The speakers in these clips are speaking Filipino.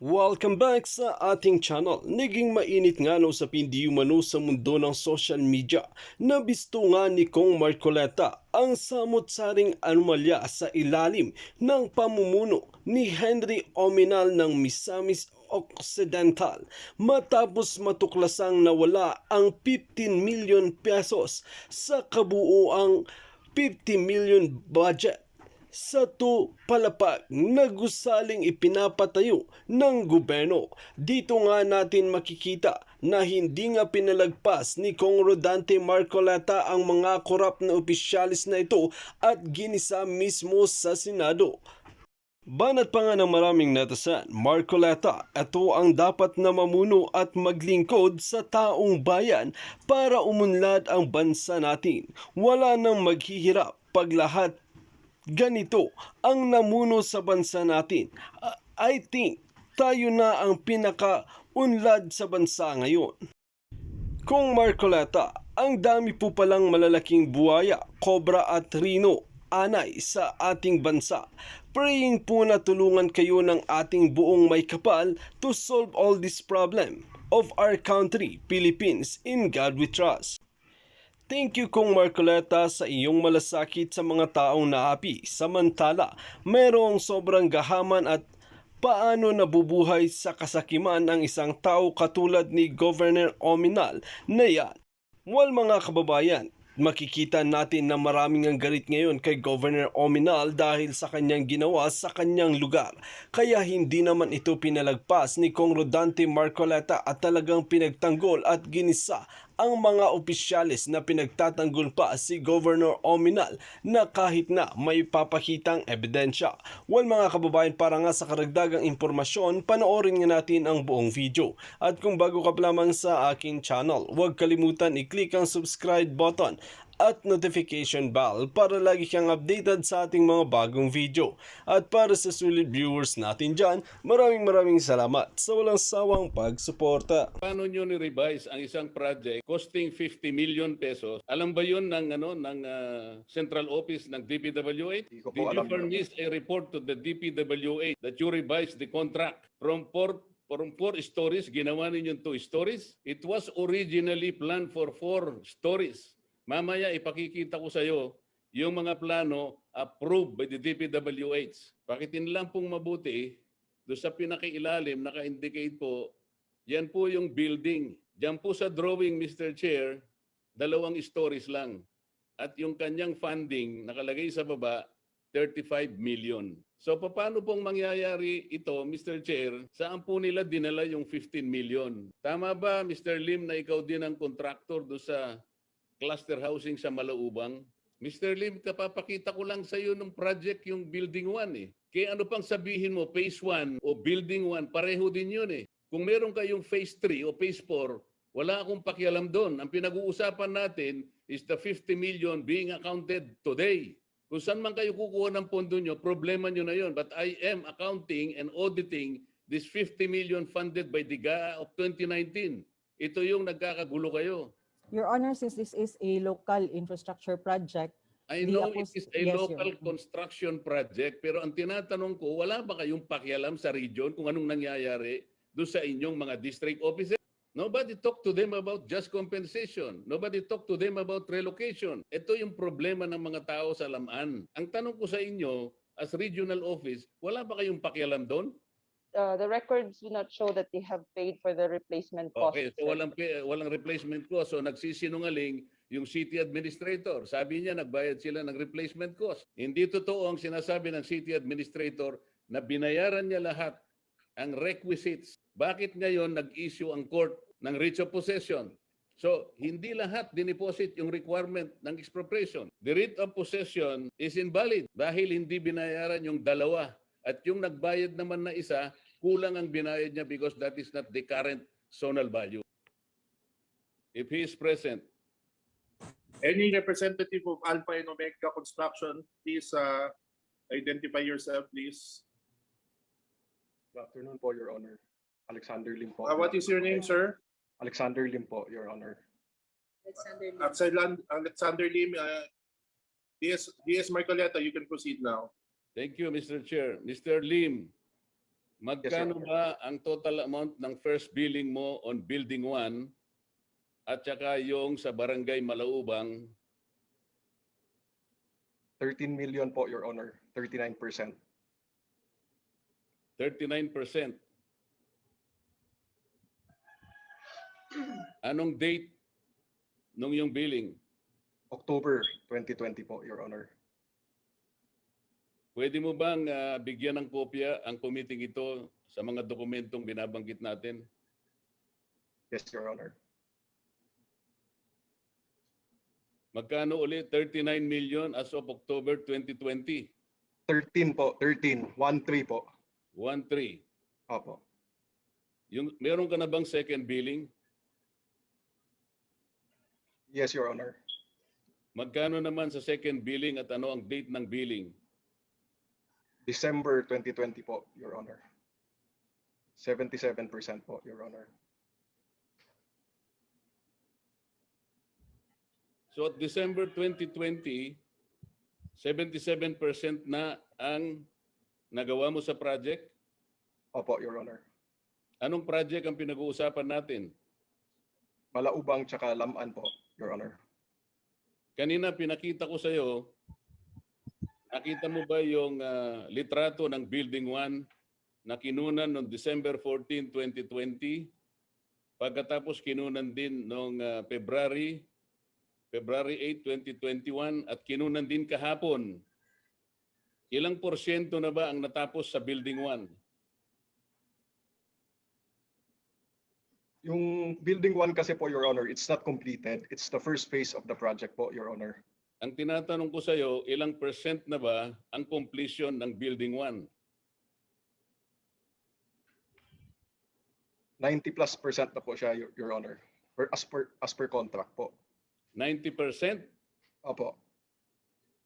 Welcome back sa ating channel. Naging mainit nga sa hindi umano sa mundo ng social media. Nabisto nga ni Cong Mârcoleta ang samot-saring anomalya sa ilalim ng pamumuno ni Gov.Oaminal ng Misamis Occidental matapos matuklasang nawala ang 15 million pesos sa kabuuang 50 million budget sa palapag na gusaling ipinapatayo ng gobyerno. Dito nga natin makikita na hindi nga pinalagpas ni Cong Mârcoleta ang mga korap na opisyalis na ito at ginisa mismo sa Senado. Banat pa nga ng maraming netizen, Marcoleta, ito ang dapat na mamuno at maglingkod sa taong bayan para umunlad ang bansa natin. Wala nang maghihirap pag lahat ganito ang namuno sa bansa natin. I think tayo na ang pinaka-unlad sa bansa ngayon. Cong Mârcoleta, ang dami po palang malalaking buhaya, kobra at rino, anay sa ating bansa. Praying po na tulungan kayo ng ating buong may kapal to solve all this problem of our country, Philippines. In God we trust. Thank you Cong Mârcoleta sa iyong malasakit sa mga taong naapi. Samantala, mayroong sobrang gahaman at paano nabubuhay sa kasakiman ang isang tao katulad ni Gov.Oaminal na yan. Well mga kababayan, makikita natin na maraming ang galit ngayon kay Gov.Oaminal dahil sa kanyang ginawa sa kanyang lugar. Kaya hindi naman ito pinalagpas ni Cong Mârcoleta at talagang pinagtanggol at ginisa ang mga opisyalis na pinagtatanggol pa si Gov.Oaminal na kahit na may papakitang ebidensya. Well mga kababayan, para nga sa karagdagang impormasyon, panoorin nga natin ang buong video. At kung bago ka pa lamang sa aking channel, huwag kalimutan i-click ang subscribe button at notification bell para lagi kang updated sa ating mga bagong video. At para sa sulit viewers natin dyan, maraming salamat sa walang sawang pagsuporta. Paano nyo ni-revise ang isang project costing 50 million pesos? Alam ba yun ng, Central Office ng DPWH? Did you furnish a report to the DPWH that you revised the contract from four stories, ginawa ninyo 2 stories? It was originally planned for 4 stories. Mamaya ipakikita ko sa iyo yung mga plano approved by the DPWH. Pakitin lang pong mabuti, doon sa pinakailalim, naka-indicate po, yan po yung building. Diyan po sa drawing, Mr. Chair, 2 stories lang. At yung kanyang funding, nakalagay sa baba, 35 million. So paano pong mangyayari ito, Mr. Chair? Saan po nila dinala yung 15 million? Tama ba, Mr. Lim, na ikaw din ang contractor doon sa cluster housing sa Malaubang? Mr. Lim, kapapakita ko lang sa iyo ng project yung Building 1 eh. Kaya ano pang sabihin mo, Phase 1 o Building 1, pareho din yun eh. Kung meron kayong Phase 3 o Phase 4, wala akong pakialam doon. Ang pinag-uusapan natin is the 50 million being accounted today. Kung saan man kayo kukuha ng pondo nyo, problema nyo na yun. But I am accounting and auditing this 50 million funded by the GA of 2019. Ito yung nagkakagulo kayo. Your Honor, since this is a local infrastructure project, I know it is a local construction project, pero ang tinatanong ko, wala ba kayong pakialam sa region kung anong nangyayari doon sa inyong mga district offices? Nobody talk to them about just compensation. Nobody talk to them about relocation. Ito yung problema ng mga tao sa Lamaan. Ang tanong ko sa inyo, as regional office, wala ba kayong pakialam doon? The records do not show that they have paid for the replacement cost. Okay, so walang replacement cost. So nagsisinungaling yung city administrator. Sabi niya nagbayad sila ng replacement cost. Hindi totoo ang sinasabi ng city administrator na binayaran niya lahat ang requisites. Bakit ngayon nag-issue ang court ng writ of possession? So, hindi lahat dineposit yung requirement ng expropriation. The writ of possession is invalid dahil hindi binayaran yung 2. At yung nagbayad naman na isa, kulang ang binayad niya because that is not the current zonal value. If he is present. Any representative of Alpha and Omega Construction, please identify yourself, please. Good afternoon po, Your Honor. Alexander Lim po. What is your name, sir? Alexander Lim po, Your Honor. Alexander Lim. DS Marcoleta, you can proceed now. Thank you, Mr. Chair. Mr. Lim, Magkano ba ang total amount ng first billing mo on Building 1 at saka yung sa Barangay Malaubang? 13 million po, Your Honor. 39%. 39%. Anong date nung yung billing? October 2020 po, Your Honor. Pwede mo bang bigyan ng kopya ang committee ito sa mga dokumentong binabanggit natin? Yes, Your Honor. Magkano ulit? 39 million as of October 2020. 13 po, 13. 1-3 po. 1-3. Opo. Meron ka na bang second billing? Yes, Your Honor. Magkano naman sa second billing at ano ang date ng billing? December 2020 po, Your Honor. 77% po, Your Honor. So at December 2020, 77% na ang nagawa mo sa project? Opo, Your Honor. Anong project ang pinag-uusapan natin? Malaubang tsaka Laman po, Your Honor. Kanina pinakita ko sa iyo, nakita mo ba yung litrato ng Building 1 na kinunan noong December 14, 2020? Pagkatapos kinunan din noong February 8, 2021 at kinunan din kahapon. Ilang porsyento na ba ang natapos sa Building 1? Yung Building 1 kasi po, Your Honor, it's not completed. It's the first phase of the project po, Your Honor. Ang tinatanong ko sa iyo, ilang percent na ba ang completion ng Building 1? 90+% na po siya, Your Honor. As per contract po. 90%? Opo.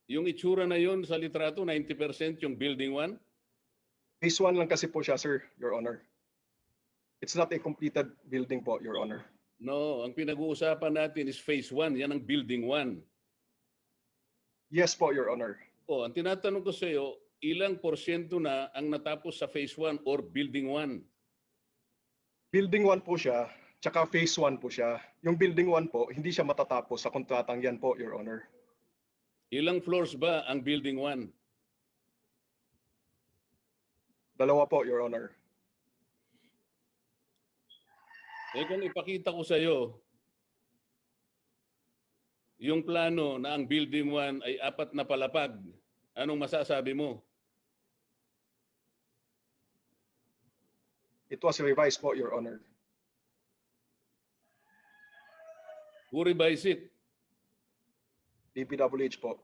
Yung itsura na yun sa litrato, 90% yung Building 1? Phase 1 lang kasi po siya, sir, Your Honor. It's not a completed building po, Your Honor. No, ang pinag-uusapan natin is Phase 1. Yan ang Building 1. Yes po, Your Honor. O, ang tinatanong ko sa iyo, ilang porsyento na ang natapos sa Phase 1 or Building 1? Building 1 po siya, tsaka Phase 1 po siya. Yung Building 1 po, hindi siya matatapos sa kontratang yan po, Your Honor. Ilang floors ba ang Building 1? 2 po, Your Honor. Eh kung ipakita ko sa iyo, yung plano na ang Building 1 ay 4 na palapag, anong masasabi mo? It was revised po, Your Honor. Who revised it? DPWH po.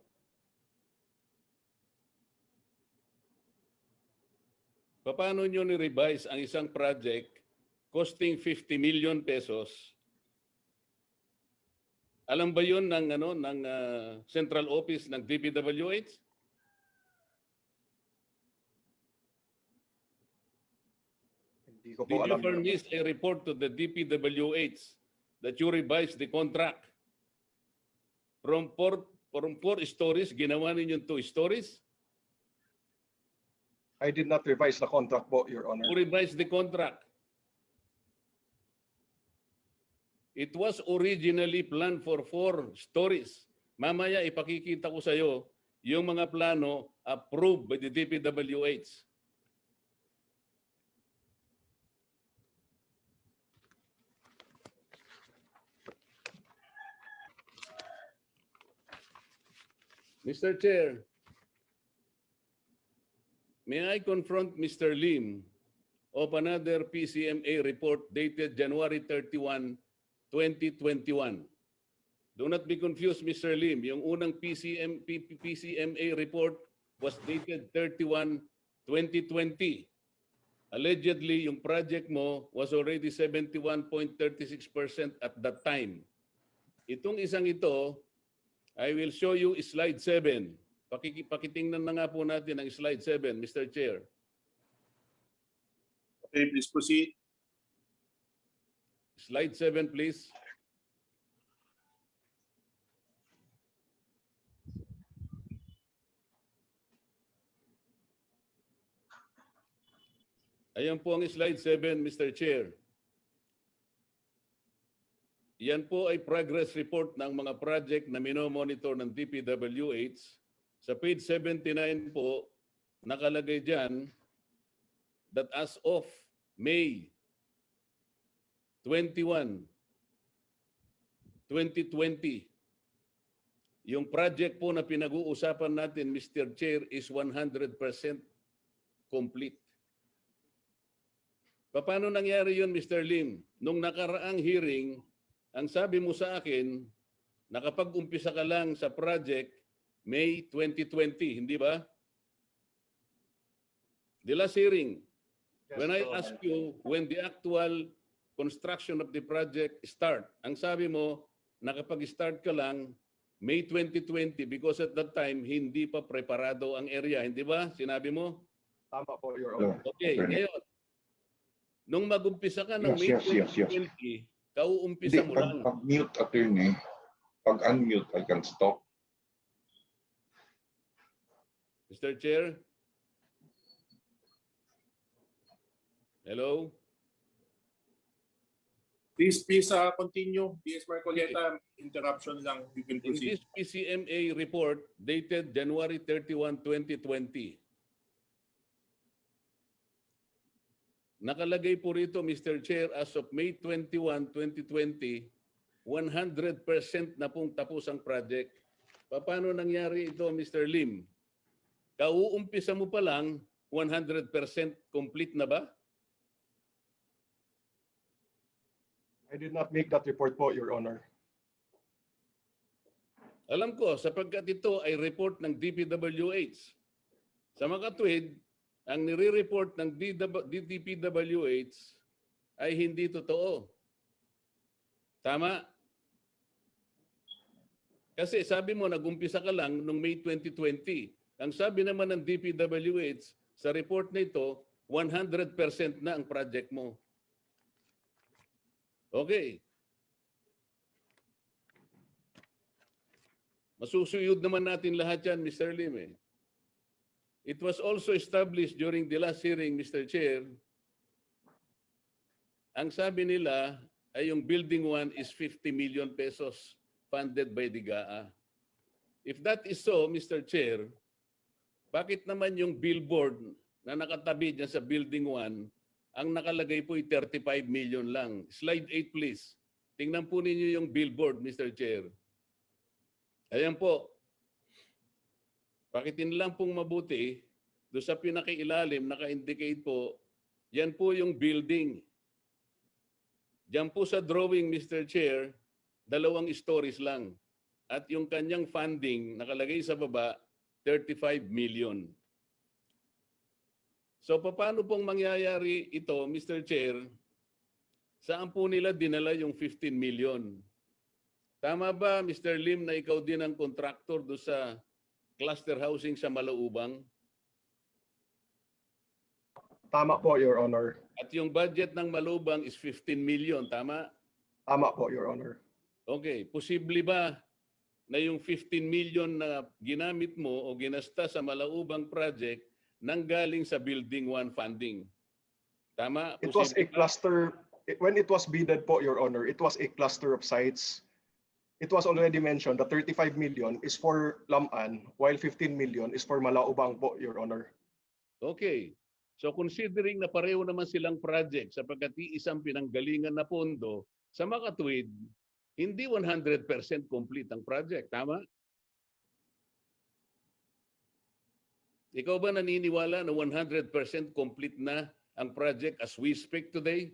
Paano nyo ni-revise ang isang project costing 50 million pesos? Alam ba yun ng central office ng DPWH? Hindi ko po Did you alam. Your Honor. furnish a report to the DPWH that you revised the contract? From four stories, ginawa ninyo 2 stories? I did not revise the contract po, Your Honor. Who revised the contract? It was originally planned for 4 stories. Mamaya ipakikita ko sa iyo yung mga plano approved by the DPWH. Mr. Chair, may I confront Mr. Lim of another PCMA report dated January 31, 2021. Do not be confused, Mr. Lim. Yung unang PCMA report was dated 31, 2020. Allegedly, yung project mo was already 71.36% at that time. Itong isang ito, I will show you slide 7. Pakitingnan na nga po natin ang slide 7, Mr. Chair. Okay, please proceed. Slide 7, please. Ayan po ang slide 7, Mr. Chair. Yan po ay progress report ng mga project na minomonitor ng DPWH. Sa page 79 po, nakalagay dyan that as of May 21, 2020, yung project po na pinag-uusapan natin, Mr. Chair, is 100% complete. Paano nangyari yun, Mr. Lim? Nung nakaraang hearing, ang sabi mo sa akin, nakapag-umpisa ka lang sa project May 2020, hindi ba? The last hearing, when I asked you when the actual construction of the project start, ang sabi mo, nakapag-start ka lang May 2020 because at that time, hindi pa preparado ang area, hindi ba? Sinabi mo? Tama po, Your Honor. Okay, ngayon, nung mag-umpisa ka ng May Yes. 2020, kauumpisa mo lang. Pag-mute, attorney, pag-unmute, I can stop. Mr. Chair? Hello? Please continue. DS Marcoleta, interruption lang. You can In proceed. this PCMA report dated January 31, 2020, nakalagay po rito, Mr. Chair, as of May 21, 2020, 100% na pong tapos ang project. Paano nangyari ito, Mr. Lim? Kauumpisa mo pa lang, 100% complete na ba? I did not make that report po, Your Honor. Alam ko, sapagkat ito ay report ng DPWH. Sa makatwid, ang nire-report ng DPWH ay hindi totoo. Tama? Kasi sabi mo, nag-umpisa ka lang noong May 2020. Ang sabi naman ng DPWH, sa report na ito, 100% na ang project mo. Okay. Masusuyod naman natin lahat yan, Mr. Lim. It was also established during the last hearing, Mr. Chair, ang sabi nila ay yung building 1 is 50 million pesos funded by the GAA. If that is so, Mr. Chair, bakit naman yung billboard na nakatabi dyan sa building 1, ang nakalagay po ay 35 million lang? Slide 8, please. Tingnan po ninyo yung billboard, Mr. Chair. Ayan po. Pakitin lang pong mabuti, doon sa pinakailalim, naka-indicate po, yan po yung building. Diyan po sa drawing, Mr. Chair, 2 stories lang. At yung kanyang funding, nakalagay sa baba, 35 million. So paano pong mangyayari ito, Mr. Chair? Saan po nila dinala yung 15 million? Tama ba, Mr. Lim, na ikaw din ang contractor doon sa cluster housing sa Malaubang? Tama po, Your Honor. At yung budget ng Malaubang is 15 million, tama? Tama po, Your Honor. Okay, posible ba na yung 15 million na ginamit mo o ginasta sa Malaubang project nanggaling sa Building 1 funding? Tama? It was a Posible ba? cluster, when it was bidded po, Your Honor, it was a cluster of sites. It was already mentioned that 35 million is for Laman, while 15 million is for Malaubang po, Your Honor. Okay. So considering na pareho naman silang project sapagkat isang pinanggalingan na pondo, sa makatwid, hindi 100% complete ang project. Tama? Ikaw ba naniniwala na 100% complete na ang project as we speak today?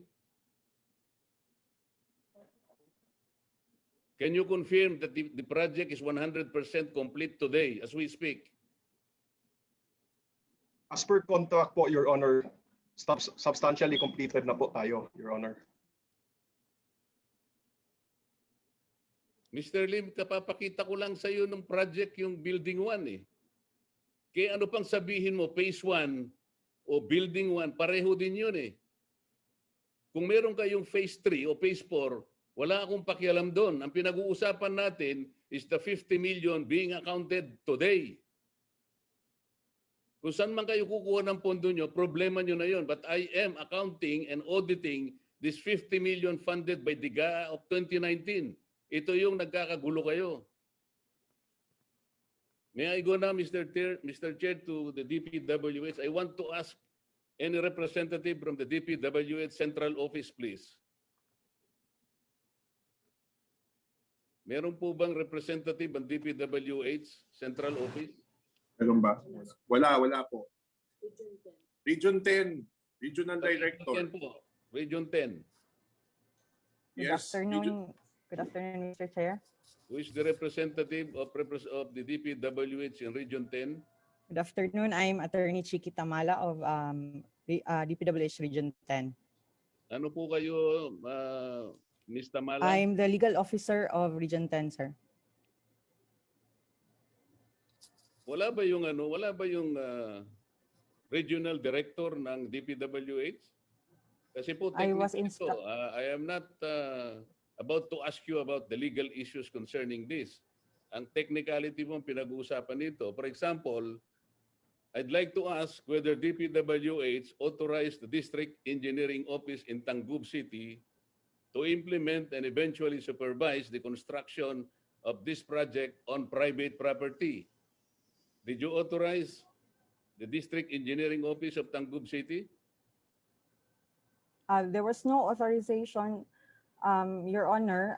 Can you confirm that the project is 100% complete today as we speak? As per contract po, Your Honor, substantially completed na po tayo, Your Honor. Mr. Lim, kapapakita ko lang sa iyo ng project yung Building 1 eh. Kaya ano pang sabihin mo, Phase 1 o Building 1, pareho din yun eh. Kung meron kayong Phase 3 o Phase 4, wala akong pakialam doon. Ang pinag-uusapan natin is the 50 million being accounted today. Kung saan man kayo kukuha ng pondo nyo, problema nyo na yun. But I am accounting and auditing this 50 million funded by the GA of 2019. Ito yung nagkakagulo kayo. May I go now, Mr. Chair, to the DPWH? I want to ask any representative from the DPWH Central Office, please. Meron po bang representative ng DPWH Central Office? Meron ba? Wala po. Region 10, Regional Director. Region 10. Good afternoon. Good afternoon, Mr. Chair. Who is the representative of the DPWH in Region 10? Good afternoon. I'm Attorney Chiki Tamala of DPWH Region 10. Ano po kayo, Ms. Tamala? I'm the legal officer of Region 10, sir. Wala ba yung regional director ng DPWH? Kasi po I was technically I am not about to ask you about the legal issues concerning this. Ang technicality mo pinag-uusapan nito. For example, I'd like to ask whether DPWH authorized the District Engineering Office in Tangub City to implement and eventually supervise the construction of this project on private property. Did you authorize the District Engineering Office of Tangub City? There was no authorization, Your Honor.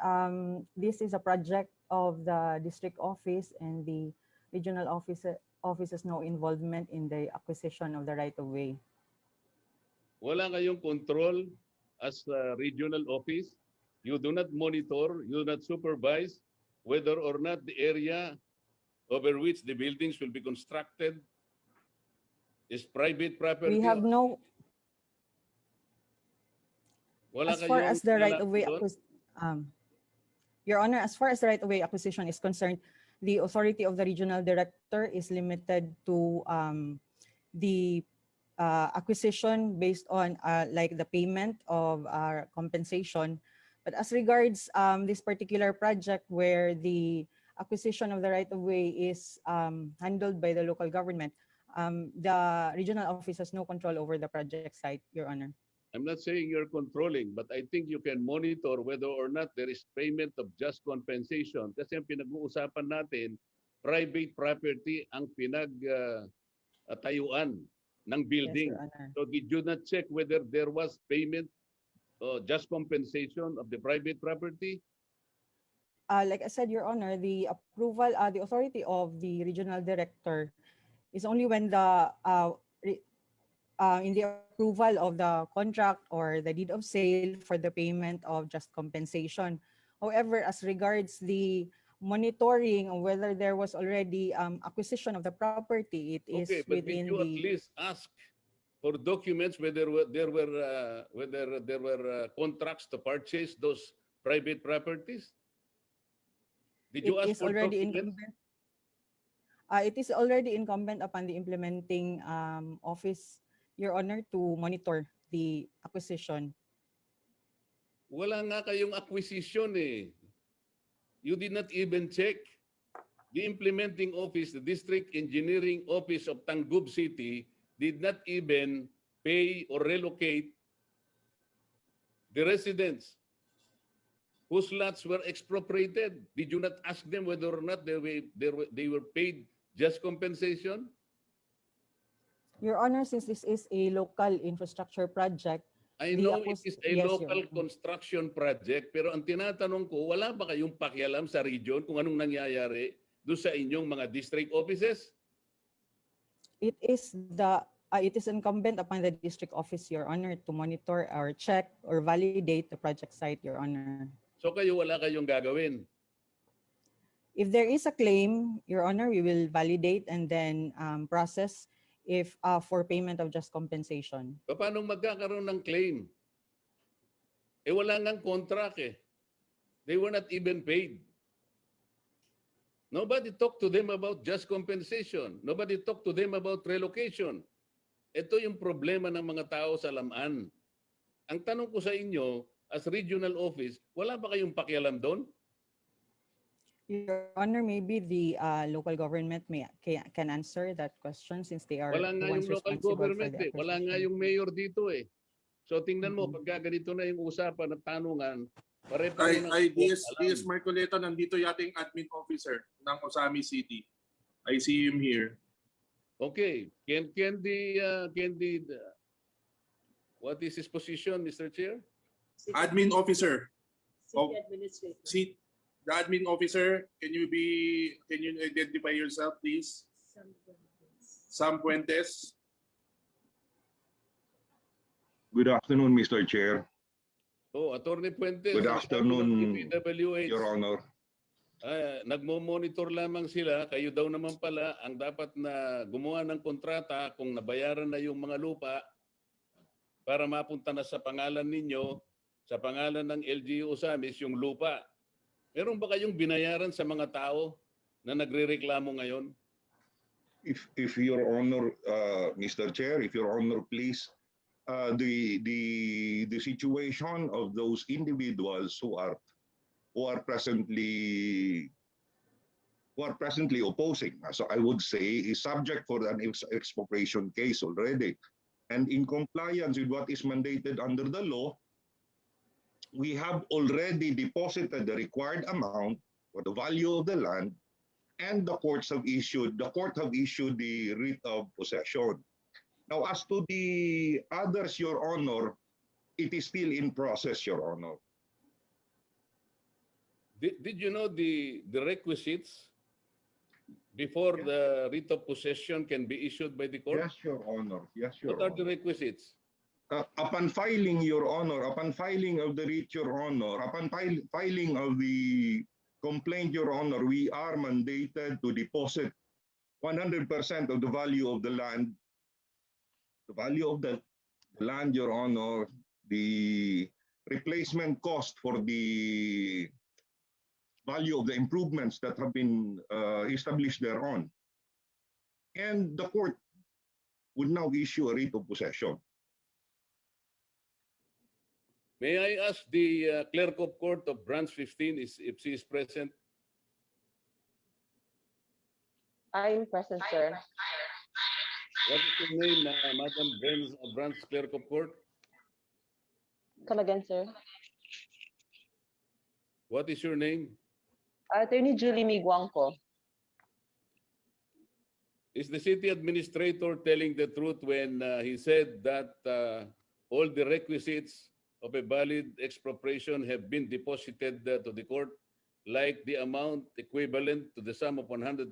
This is a project of the district office, and the regional office has no involvement in the acquisition of the right-of-way. Wala kayong control as a regional office? You do not monitor, you do not supervise whether or not the area over which the buildings will be constructed is private property? We have no... Wala as far kayong as the right-of-way doon? Your Honor, as far as the right-of-way acquisition is concerned, the authority of the regional director is limited to the acquisition based on like the payment of compensation. But as regards this particular project where the acquisition of the right-of-way is handled by the local government, the regional office has no control over the project site, Your Honor. I'm not saying you're controlling, but I think you can monitor whether or not there is payment of just compensation. Kasi ang pinag-uusapan natin, private property ang pinag-tayuan ng building. Yes, Your Honor. So did you not check whether there was payment just compensation of the private property? Like I said, Your Honor, the approval, the authority of the regional director is only when the in the approval of the contract or the deed of sale for the payment of just compensation. However, as regards the monitoring of whether there was already acquisition of the property, it is Okay, but did within you the... at least ask for documents whether there were contracts to purchase those private properties? Did you ask for documents? It is already incumbent upon the implementing office, Your Honor, to monitor the acquisition. Wala nga kayong acquisition eh. You did not even check. The implementing office, the District Engineering Office of Tangub City, did not even pay or relocate the residents whose lots were expropriated. Did you not ask them whether or not they were paid just compensation? Your Honor, since this is a local infrastructure project, I know it is a Yes, Your local Honor. construction project, pero ang tinatanong ko, wala ba kayong pakialam sa region kung anong nangyayari doon sa inyong mga district offices? it is incumbent upon the district office, Your Honor, to monitor or check or validate the project site, Your Honor. So kayo wala kayong gagawin. If there is a claim, Your Honor, we will validate and then process if for payment of just compensation. Paano magkakaroon ng claim? Eh wala ngang contract eh. They were not even paid. Nobody talked to them about just compensation. Nobody talked to them about relocation. Ito yung problema ng mga tao sa Lamaan. Ang tanong ko sa inyo, as regional office, wala ba kayong pakialam doon? Your Honor, maybe the local government can answer that question since they are Wala the nga ones yung local responsible for government the eh. Wala nga acquisition. yung mayor dito eh. So tingnan mo, Mhm. pagka ganito na yung usapan at tanungan, pare-pareho na DS Marcoleta, nandito yata yung admin officer ng Osami City. I see him here. Okay. What is his position, Mr. Chair? Admin officer. City administrator. The admin officer, can you identify yourself, please? Sam Puentes. Good afternoon, Mr. Chair. Oh, Attorney Puentes. Good ang sabi ng afternoon, DPWH, Your Honor. nagmo-monitor lamang sila. Kayo daw naman pala ang dapat na gumawa ng kontrata kung nabayaran na yung mga lupa para mapunta na sa pangalan ninyo, sa pangalan ng LGU Osamis, yung lupa. Meron ba kayong binayaran sa mga tao na nagrereklamo ngayon? If Your Honor, Mr. Chair, if Your Honor, please, the situation of those individuals who are presently opposing, so I would say, is subject for an expropriation case already, and in compliance with what is mandated under the law, we have already deposited the required amount for the value of the land, and the court have issued the writ of possession. Now, as to the others, Your Honor, it is still in process, Your Honor. Did you know the requisites before the writ of possession can be issued by the court? Yes, Your Honor. Yes, Your What are the Honor. requisites? Upon filing, Your Honor, upon filing of the writ, Your Honor, upon filing of the complaint, Your Honor, we are mandated to deposit 100% of the value of the land. The value of the land, Your Honor, the replacement cost for the value of the improvements that have been established thereon. And the court would now issue a writ of possession. May I ask the clerk of court of branch 15 if she is present? I'm present, sir. What is your name, Madam Branch Clerk of Court? Come again, sir. What is your name? Attorney Julie Miguangco. Is the city administrator telling the truth when he said that all the requisites of a valid expropriation have been deposited to the court, like the amount equivalent to the sum of 100%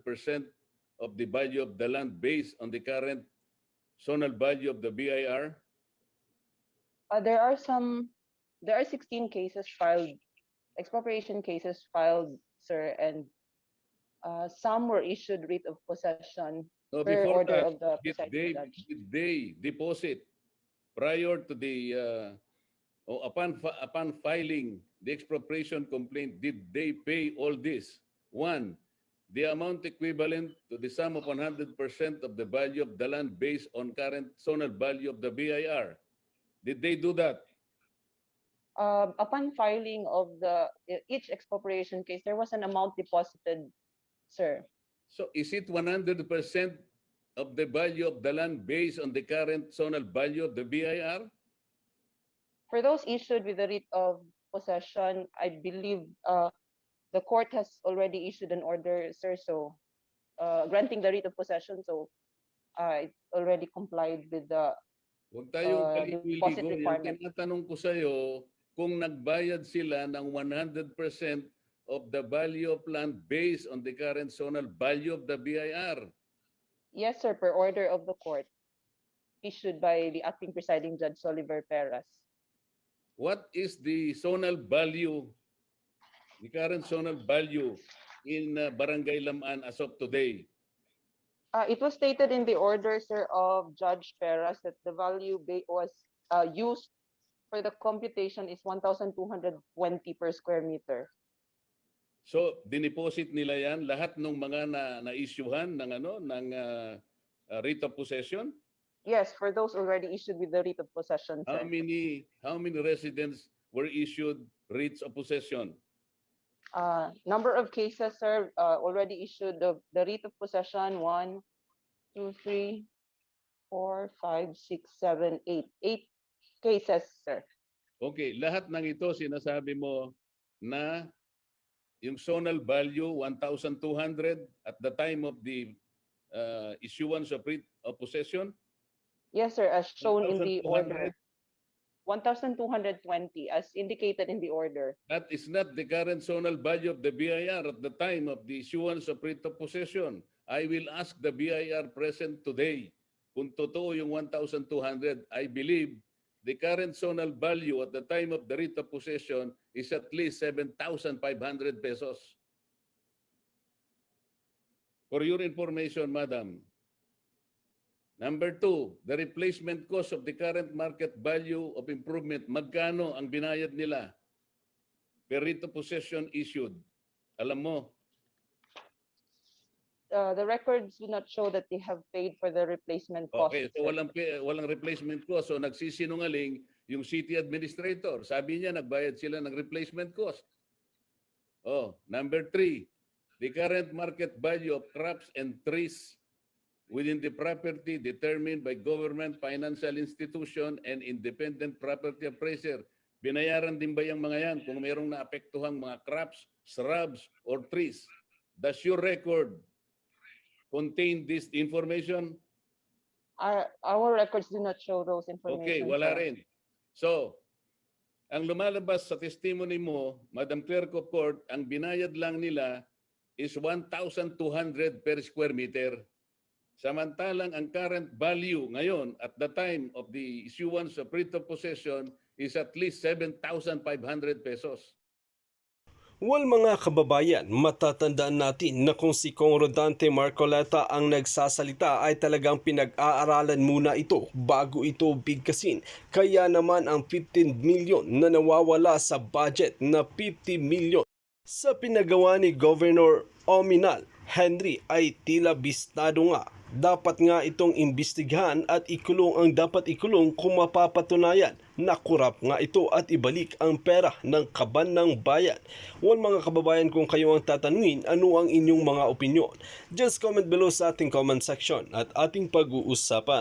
of the value of the land based on the current zonal value of the BIR? There are 16 cases filed, expropriation cases filed, sir, and some were issued writ of possession No, per before order that, of the did presiding judge. they deposit prior to the upon filing the expropriation complaint? Did they pay all this? One, the amount equivalent to the sum of 100% of the value of the land based on current zonal value of the BIR. Did they do that? Upon filing of each expropriation case, there was an amount deposited, sir. So is it 100% of the value of the land based on the current zonal value of the BIR? For those issued with the writ of possession, I believe the court has already issued an order, sir, so granting the writ of possession, so it already complied with the Huwag tayong deposit paliligo. Yung requirement. tinatanong ko sa'yo, kung nagbayad sila ng 100% of the value of land based on the current zonal value of the BIR. Yes, sir, per order of the court issued by the acting presiding judge, Oliver Perez. What is the zonal value, the current zonal value in Barangay Lamaan as of today? It was stated in the order, sir, of Judge Perez that the value was used for the computation is 1,220 per square meter. So, dineposit nila yan lahat ng mga na-issuehan ng writ of possession? Yes, for those already issued with the writ of possession, sir. How many residents were issued writs of possession? Number of cases, sir, already issued the writ of possession, 1, 2, 3, 4, 5, 6, 7, 8. 8 cases, sir. Okay, lahat ng ito sinasabi mo na yung zonal value 1,200 at the time of the issuance of writ of possession. Yes, sir, as shown in the 1,200. order. 1,220 as indicated in the order. That is not the current zonal value of the BIR at the time of the issuance of writ of possession. I will ask the BIR present today kung totoo yung 1,200. I believe the current zonal value at the time of the writ of possession is at least 7,500 pesos. For your information, Madam. Number 2, the replacement cost of the current market value of improvement. Magkano ang binayad nila per writ of possession issued? Alam mo? The records do not show that they have paid for the replacement cost. Okay, so walang replacement cost. So nagsisinungaling yung city administrator. Sabi niya nagbayad sila ng replacement cost. Oh, number 3, the current market value of crops and trees within the property determined by government, financial institution, and independent property appraiser. Binayaran din ba yung mga yan kung mayroong naapektuhang mga crops, shrubs, or trees? Does your record contain this information? Our records do not show those information. Okay, wala sir. rin. So, ang lumalabas sa testimony mo, Madam Clerk of Court, ang binayad lang nila is 1,200 per square meter. Samantalang ang current value ngayon at the time of the issuance of writ of possession is at least 7,500 pesos. Well mga kababayan, matatandaan natin na kung si Cong Mârcoleta ang nagsasalita ay talagang pinag-aaralan muna ito bago ito bigkasin. Kaya naman ang 15 milyon na nawawala sa budget na 50 milyon sa pinagawa ni Gov.Oaminal Henry ay tila bistado nga. Dapat nga itong imbestigahan at ikulong ang dapat ikulong kung mapapatunayan na kurap nga ito at ibalik ang pera ng kaban ng bayan. Well mga kababayan, kung kayo ang tatanungin, ano ang inyong mga opinyon? Just comment below sa ating comment section at ating pag-uusapan.